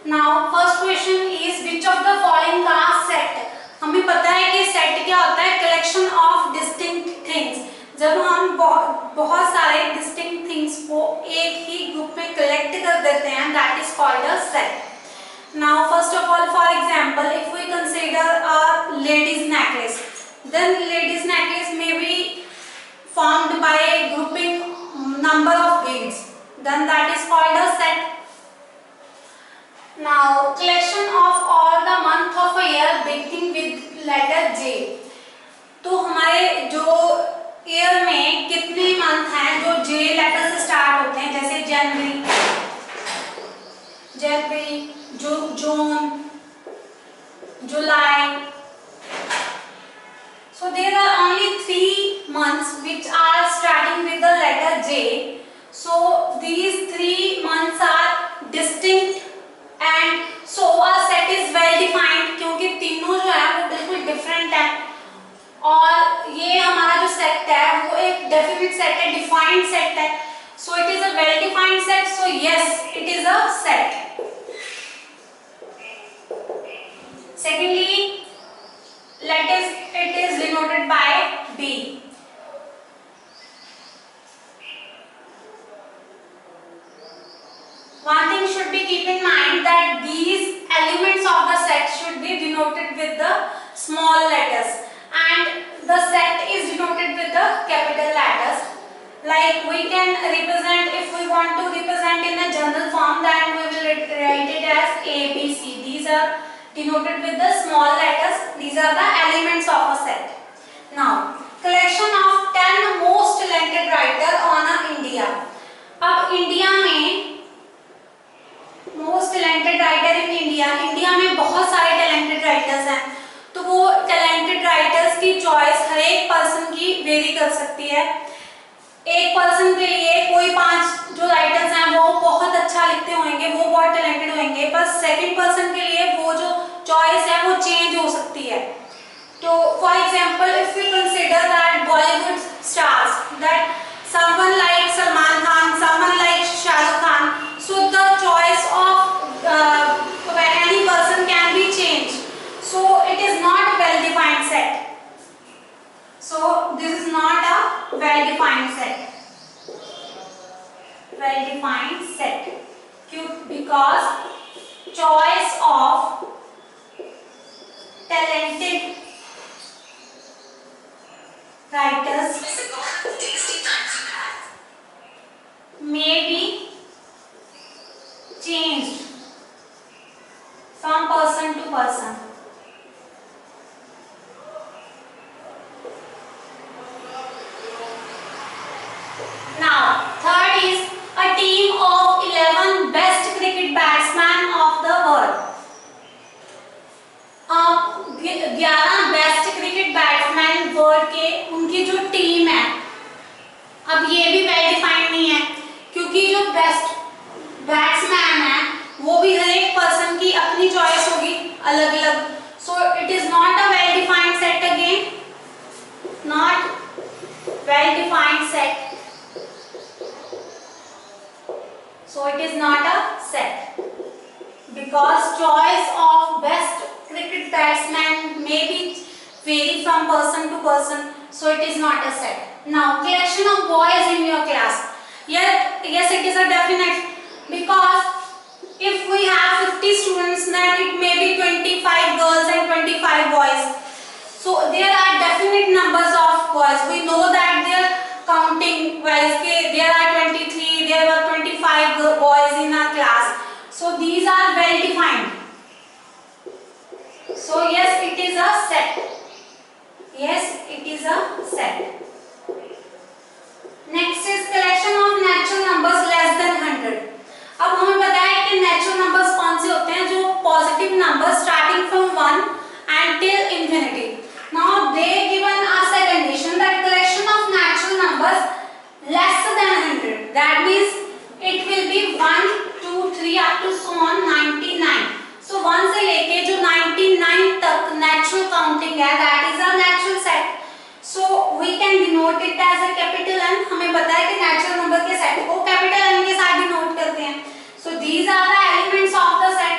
Now first question is which of the following का set. हमें पता है कि सेट क्या होता है, कलेक्शन ऑफ डिस्टिंक्ट थिंग्स। जब हम बहुत सारे डिस्टिंक्ट थिंग्स को एक ही ग्रुप में कलेक्ट कर देते हैं, that is called a set. Now first of all, for example, if we consider a ladies necklace, then ladies necklace may be formed by grouping number of beads, then that is called a set. Now collection of all the month of a year beginning with letter J। तो हमारे जो year में कितने month हैं जो J letter से start होते हैं, जैसे जनवरी, जून, जुलाई। So there are only 3 months which are starting with the letter J. So these 3 months are distinct and so a set is well defined, क्योंकि तीनों जो है वो बिल्कुल different है और ये हमारा जो सेट है वो एक definite set है, defined set है। So it is a well defined set. So yes, it is a set. Secondly, it is denoted by B. One thing should be keep in mind that these elements of the set should be denoted with the small letters and the set is denoted with the capital letters. Like we can represent, if we want to represent in a general form, then we will write it as A, B, C. These are denoted with the small letters. These are the elements of a set. Now collection of 10 most talented writer on India. अब India में most talented writer in India में बहुत सारे talented writers हैं, तो वो talented writers की choice हर एक पर्सन की वेरी कर सकती है। एक पर्सन के लिए कोई 5 जो राइटर्स हैं वो बहुत अच्छा लिखते होंगे, वो बहुत टैलेंटेड होंगे, पर सेकंड पर्सन के लिए वो जो चॉइस है वो चेंज हो सकती है। तो for example, if we consider that Bollywood stars, that someone like Salman Khan, someone like Shahrukh Khan, so the choice of any person can be changed. So it is not a well defined set. So this is not a well defined set. Well defined set because choice of talented writers may be changed from person to person. Now third is a team of 11 best cricket batsmen of the world. 11 best cricket batsman world के उनकी जो team है, अब ये भी well defined नहीं है क्योंकि जो बेस्ट बैट्समैन है वो भी हर एक पर्सन की अपनी चॉइस होगी अलग अलग। सो it is not a well defined set, again not well defined set, so it is not a set because choice of best cricket batsman may be vary from person to person, so it is not a set. Now collection of boys in your class, yes it is a definite, because if we have 50 students then it may be 25 girls and 25 boys, so there are definite numbers of boys. We know that they are counting wise ke there are 23, there were 25 boys in our class, so these are well defined. So yes, it is a set. Yes, it is a set. Next is collection of natural numbers less than 100. अब हमें पता है कि natural numbers कौन से होते हैं, जो positive numbers starting from 1 and till infinity. Now they given us a condition that collection of natural numbers less than 100, that means it will be 1 2 3 up to so on 99. So 1 से लेके जो 99 तक natural counting है, that is a natural set. So we can denote it as a capital N. हमें पता है कि natural number के सेट को कैपिटल N के साथ डिनोट करते हैं. So these are the elements of the set.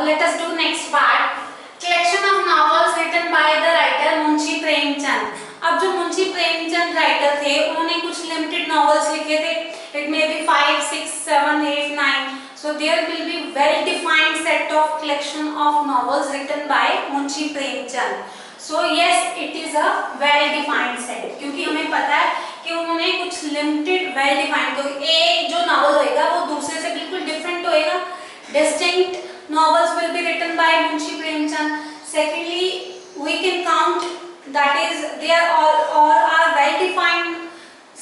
let us do next part. Collection of novels written by the writer Munshi Premchand. अब जो मुंशी प्रेमचंद राइटर थे उन्होंने कुछ लिमिटेड नॉवेल्स लिखे थे. It may be 5, 6, 7, 8, 9. So there will be well defined set of collection of novels written by Munshi Premchand. So yes, it is a well defined set. क्योंकि हमें पता है कि उन्होंने कुछ लिमिटेड वेल डिफाइंड, तो एक जो नॉवल होएगा वो दूसरे से बिल्कुल डिफरेंट होएगा. Distinct novels will be written by Munshi Premchand. Secondly we can count, that is they are all are well defined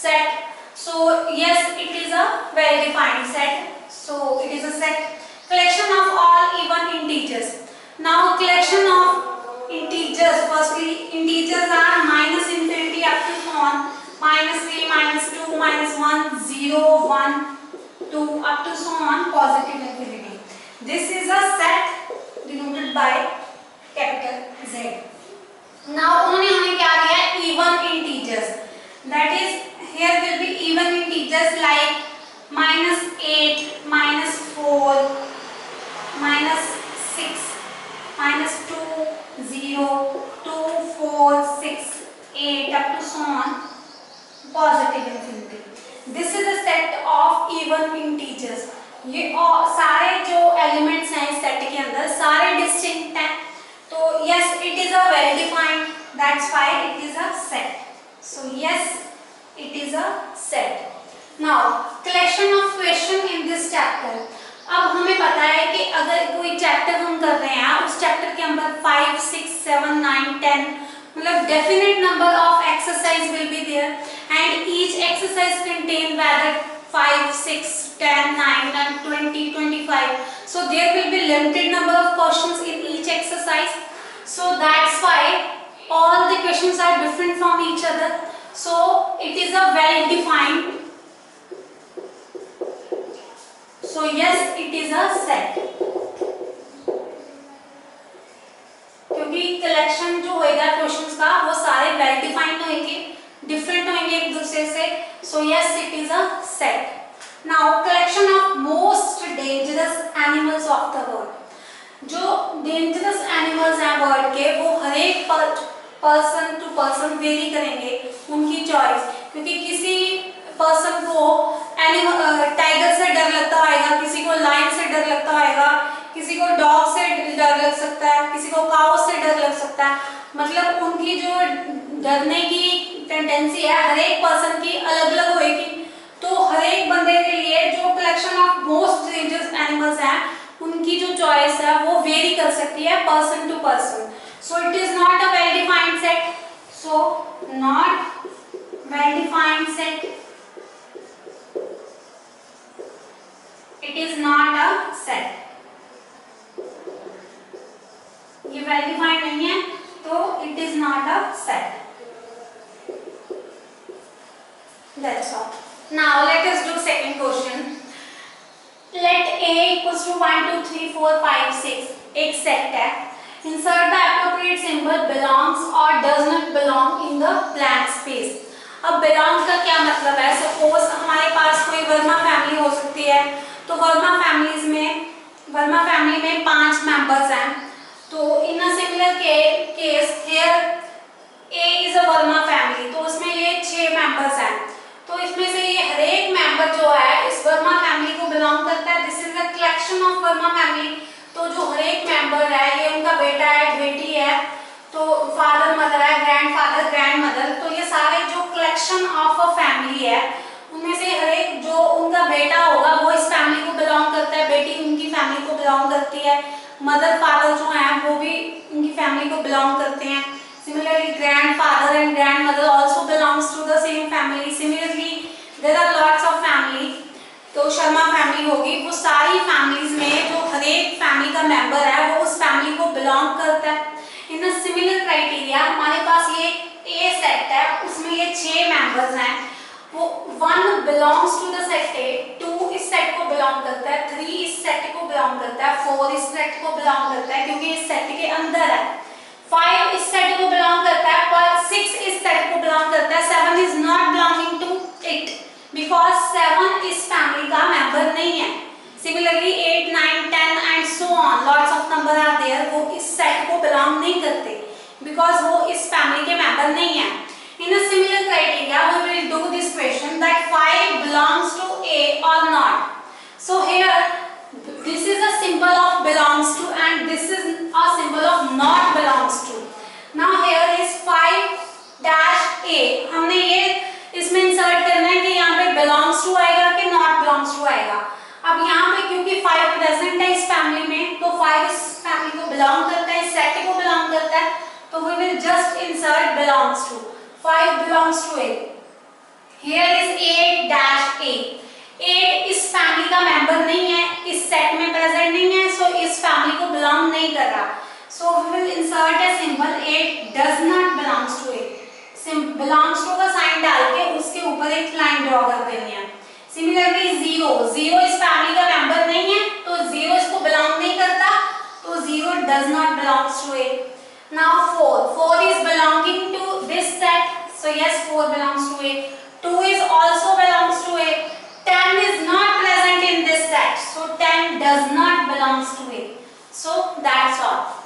set. So yes, it is a well defined set. So it is a set. Collection of all even integers. Now collection of integers, firstly integers are minus infinity up to on -3, -2, -1, 0, 1, 2 up to so on positive infinity. This is a set denoted by capital Z. Now उन्होंने हमें क्या दिया? Even integers. That is here will be even integers like -8, -4, -6, -2, 0, 2, 4, 6, 8 up to so on positive infinity. This is a set of even integers. ये और सारे जो elements हैं इस सेट के अंदर सारे डिस्टिंक्ट हैं. तो yes, it is a well defined. That's why it is a set. So yes, it is a set. Now collection of question in this chapter. अब हमें पता है कि अगर कोई चैप्टर हम कर रहे हैं उस चैप्टर के अंदर 5, 6, 7, 9, 10 मतलब definite number of exercise will be there and each exercise contain whether 5, 6, 10, 9 and 20, 25. So there will be limited number of questions in each exercise. So that's why all the questions are different from each other. So it is a well defined. So yes, it is a set. क्योंकि collection जो होएगा questions का वो सारे well defined होंगे, different होंगे एक दूसरे से. So yes, it is a set. Now collection of most dangerous animals of the world. जो डेंजरस एनिमल्स हैं वर्ल्ड के वो हर एक पर्सन टू पर्सन वेरी करेंगे उनकी चॉइस. क्योंकि किसी पर्सन को टाइगर से डर लगता होगा, किसी को लायन से डर लगता होगा, किसी को डॉग से डर लग सकता है, किसी को काउ से डर लग सकता है. मतलब उनकी जो डरने की टेंडेंसी है हर एक पर्सन की अलग अलग होगी. तो हर एक बंदे के लिए जो collection of most dangerous animals हैं उनकी जो चॉइस है वो वेरी कर सकती है person to person. So it is not a well defined set. So not well defined set. It is not a set. ये well defined नहीं है तो it is not a set. That's all. Now let us do second question. Let A equals to 1, 2, 3, 4, 5, 6 एक set है. Insert the appropriate symbol belongs or does not belong in the blank space. अब belong का क्या मतलब है? Suppose हमारे पास कोई Verma family हो सकती है. तो वर्मा फैमिली में 5 मेंबर्स हैं. तो in a similar case here A is a Verma family. तो उसमें ये 6 मेंबर्स हैं. तो इसमें से ये हर एक मेंबर जो है इस वर्मा फैमिली को बिलोंग करता है. This is a collection of Verma family. तो जो हर एक मेंबर है ये उनका बेटा है, बेटी है, तो फादर मदर है, ग्रैंडफादर ग्रैंडमदर. तो ये सारे जो कलेक्शन ऑफ अ फैमिली है उनमें से हर एक जो उनका बेटा होगा वो इस फैमिली को बिलोंग करता है, बेटी उनकी फैमिली को बिलोंग करती है, मदर फादर जो हैं वो भी उनकी फैमिली को बिलोंग करते हैं. Similarly grandfather and grandmother also belongs to the same family. Similarly there are lots of family. तो शर्मा फैमिली होगी, वो सारी फैमिलीज में जो हर एक फैमिली का मेंबर है वो उस फैमिली को बिलोंग करता है. इन अ सिमिलर क्राइटेरिया हमारे पास ये ए सेट है, उसमें ये 6 मेंबर्स हैं. वो 1 belongs to the set A, 2 इस सेट को बिलोंग करता है, 3 इस सेट को बिलोंग करता है, 4 इस सेट को बिलोंग करता है क्योंकि इस सेट के अंदर है, 5 इस सेट को बिलोंग करता है पर 6 इस सेट को बिलोंग करता है. 7 is not belonging to it because 7 इस फैमिली का मेंबर नहीं है. Similarly 8, 9, 10 and so on lots of number are there वो इस सेट को बिलोंग नहीं करते बिकॉज वो इस फैमिली के मेंबर नहीं है. In a similar criteria, we will do this question that 5 belongs to A or not. So here, this is a symbol of belongs to and this is a symbol of not belongs to. Now here is 5 dash A. हमने ये इसमें insert करना है कि यहाँ पे belongs to आएगा कि not belongs to आएगा. अब यहाँ पे क्योंकि 5 प्रेजेंट है इस फैमिली में तो 5 इस फैमिली को बिलोंग करता है, इस सेट को बिलोंग करता है, तो we will just insert belongs to. 5 belongs to A. Here is 8 dash A. 8 इस फैमिली का मेंबर नहीं है, इस सेट में प्रेजेंट नहीं है, सो इस फैमिली को बिलोंग नहीं कर रहा. So we will insert a symbol 8 does not belongs to A. belongs to का साइन डाल के उसके ऊपर एक लाइन ड्रॉ कर देनी है. Similarly 0 इस फैमिली का मेंबर नहीं है, तो 0 इसको बिलोंग नहीं करता, तो 0 does not belongs to A. Now 4 is belonging to this set, so yes 4 belongs to A. 2 is also belongs to A. 10 is not present in this set, so 10 does not belongs to A. So that's all.